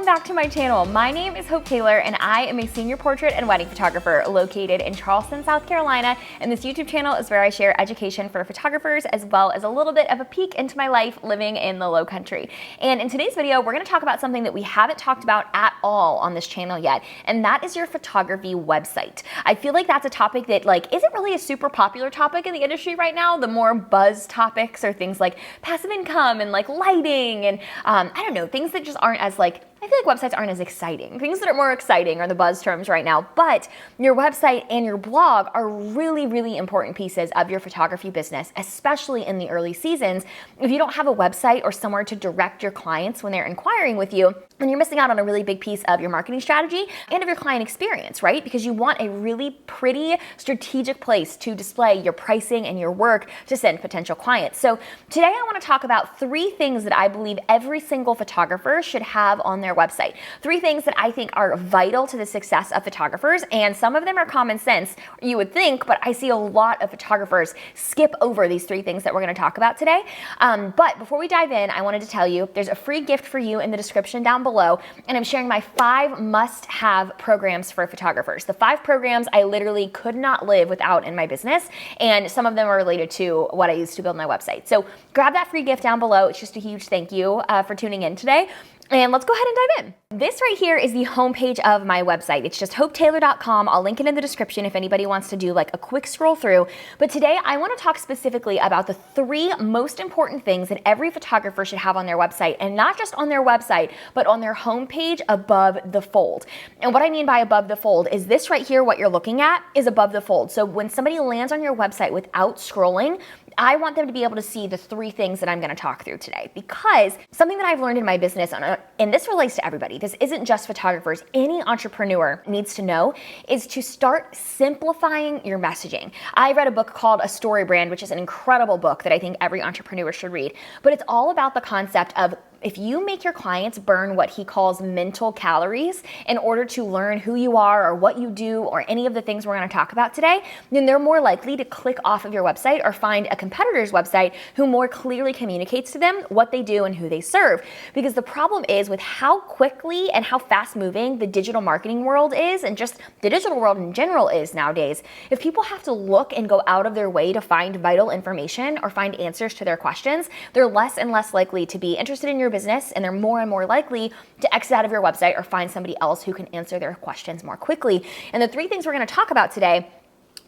back to my channel. My name is Hope Taylor and I am a senior portrait and wedding photographer located in Charleston, South Carolina, and this YouTube channel is where I share education for photographers as well as a little bit of a peek into my life living in the low country. And in today's video, we're going to talk about something that we haven't talked about at all on this channel yet, and that is your photography website. I feel like that's a topic that isn't really a super popular topic in the industry right now. The more buzz topics are things like passive income and lighting and I don't know, things that just aren't as I feel like websites aren't as exciting. Things that are more exciting are the buzz terms right now, but your website and your blog are really, really important pieces of your photography business, especially in the early seasons. If you don't have a website or somewhere to direct your clients when they're inquiring with you, then you're missing out on a really big piece of your marketing strategy and of your client experience, right? Because you want a really pretty strategic place to display your pricing and your work to send potential clients. So today I want to talk about 3 things that I believe every single photographer should have on their website. 3 things that I think are vital to the success of photographers, and some of them are common sense, you would think, but I see a lot of photographers skip over these 3 things that we're going to talk about today. But before we dive in, I wanted to tell you there's a free gift for you in the description down below, and I'm sharing my 5 must-have programs for photographers. The 5 programs I literally could not live without in my business, and some of them are related to what I use to build my website. So grab that free gift down below. It's just a huge thank you for tuning in today. And let's go ahead and dive in. This right here is the homepage of my website. It's just hopetaylor.com. I'll link it in the description if anybody wants to do a quick scroll through. But today I want to talk specifically about the 3 most important things that every photographer should have on their website, and not just on their website, but on their homepage above the fold. And what I mean by above the fold is this right here, what you're looking at is above the fold. So when somebody lands on your website without scrolling, I want them to be able to see the 3 things that I'm going to talk through today, because something that I've learned in my business, and this relates to everybody, this isn't just photographers, any entrepreneur needs to know, is to start simplifying your messaging. I read a book called A Story Brand, which is an incredible book that I think every entrepreneur should read, but it's all about the concept of if you make your clients burn what he calls mental calories in order to learn who you are or what you do or any of the things we're going to talk about today, then they're more likely to click off of your website or find a competitor's website who more clearly communicates to them what they do and who they serve. Because the problem is with how quickly and how fast moving the digital marketing world is, and just the digital world in general is nowadays, if people have to look and go out of their way to find vital information or find answers to their questions, they're less and less likely to be interested in your business, and they're more and more likely to exit out of your website or find somebody else who can answer their questions more quickly. And the 3 things we're going to talk about today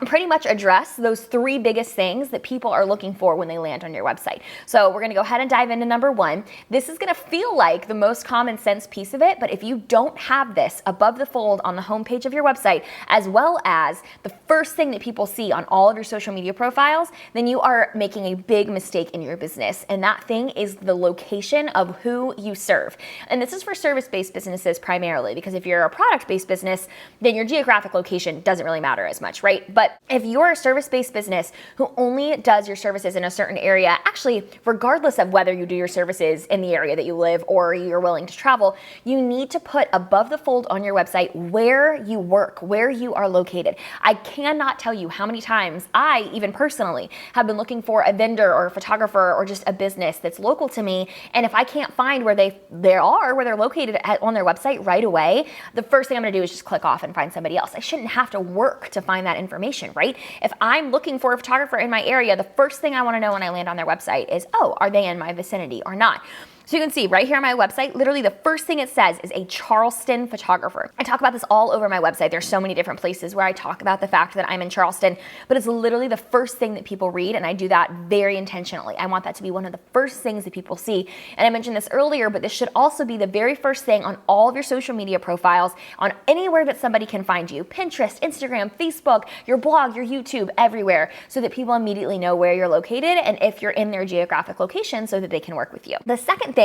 pretty much address those 3 biggest things that people are looking for when they land on your website. So we're going to go ahead and dive into number 1. This is going to feel like the most common sense piece of it, but if you don't have this above the fold on the homepage of your website, as well as the first thing that people see on all of your social media profiles, then you are making a big mistake in your business. And that thing is the location of who you serve. And this is for service-based businesses primarily, because if you're a product-based business, then your geographic location doesn't really matter as much, right? But if you're a service-based business who only does your services in a certain area, actually, regardless of whether you do your services in the area that you live or you're willing to travel, you need to put above the fold on your website where you work, where you are located. I cannot tell you how many times I, even personally, have been looking for a vendor or a photographer or just a business that's local to me, and if I can't find where they're located on their website right away, the first thing I'm going to do is just click off and find somebody else. I shouldn't have to work to find that information, right? If I'm looking for a photographer in my area, the first thing I want to know when I land on their website is, oh, are they in my vicinity or not? So you can see right here on my website, literally the first thing it says is a Charleston photographer. I talk about this all over my website. There's so many different places where I talk about the fact that I'm in Charleston, but it's literally the first thing that people read, and I do that very intentionally. I want that to be one of the first things that people see. And I mentioned this earlier, but this should also be the very first thing on all of your social media profiles, on anywhere that somebody can find you. Pinterest, Instagram, Facebook, your blog, your YouTube, everywhere, so that people immediately know where you're located and if you're in their geographic location so that they can work with you. The second thing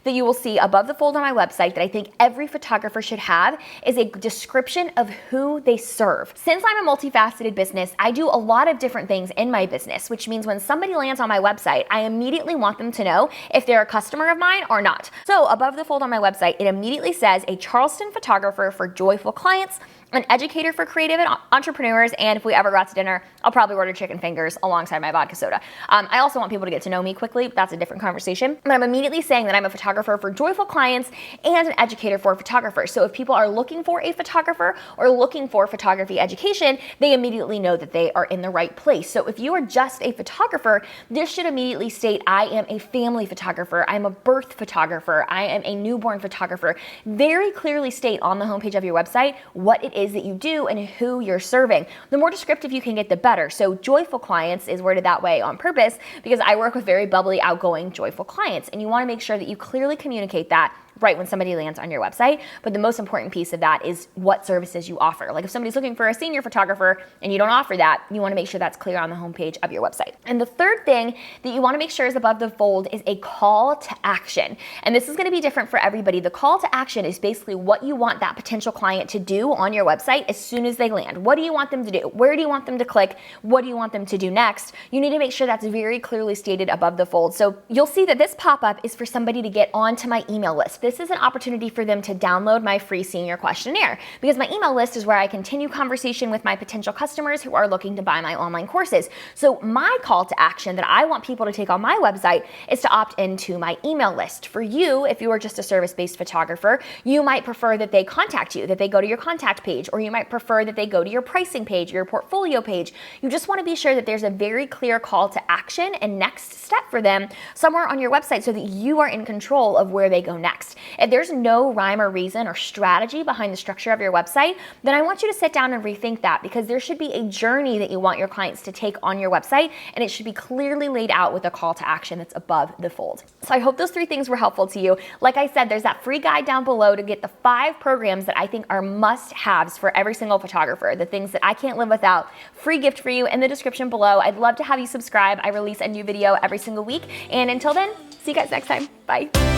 that you will see above the fold on my website that I think every photographer should have is a description of who they serve. Since I'm a multifaceted business, I do a lot of different things in my business, which means when somebody lands on my website, I immediately want them to know if they're a customer of mine or not. So above the fold on my website, it immediately says a Charleston photographer for joyful clients. an educator for creative and entrepreneurs, and if we ever got to dinner, I'll probably order chicken fingers alongside my vodka soda. I also want people to get to know me quickly, but that's a different conversation. But I'm immediately saying that I'm a photographer for joyful clients and an educator for photographers. So if people are looking for a photographer or looking for photography education, they immediately know that they are in the right place. So if you are just a photographer, this should immediately state, I am a family photographer, I'm a birth photographer, I am a newborn photographer. Very clearly state on the homepage of your website what it is that you do and who you're serving. The more descriptive you can get, the better. So joyful clients is worded that way on purpose because I work with very bubbly, outgoing, joyful clients, and you want to make sure that you clearly communicate that right when somebody lands on your website. But the most important piece of that is what services you offer. Like if somebody's looking for a senior photographer and you don't offer that, you want to make sure that's clear on the homepage of your website. And the third thing that you want to make sure is above the fold is a call to action. And this is going to be different for everybody. The call to action is basically what you want that potential client to do on your website as soon as they land. What do you want them to do? Where do you want them to click? What do you want them to do next? You need to make sure that's very clearly stated above the fold. So you'll see that this pop-up is for somebody to get onto my email list. This is an opportunity for them to download my free senior questionnaire because my email list is where I continue conversation with my potential customers who are looking to buy my online courses. So my call to action that I want people to take on my website is to opt into my email list. For you, if you are just a service-based photographer, you might prefer that they contact you, that they go to your contact page, or you might prefer that they go to your pricing page, your portfolio page. You just want to be sure that there's a very clear call to action and next step for them somewhere on your website so that you are in control of where they go next. If there's no rhyme or reason or strategy behind the structure of your website, then I want you to sit down and rethink that because there should be a journey that you want your clients to take on your website, and it should be clearly laid out with a call to action that's above the fold. So I hope those 3 things were helpful to you. Like I said, there's that free guide down below to get the 5 programs that I think are must-haves for every single photographer, the things that I can't live without. Free gift for you in the description below. I'd love to have you subscribe. I release a new video every single week. And until then, see you guys next time. Bye.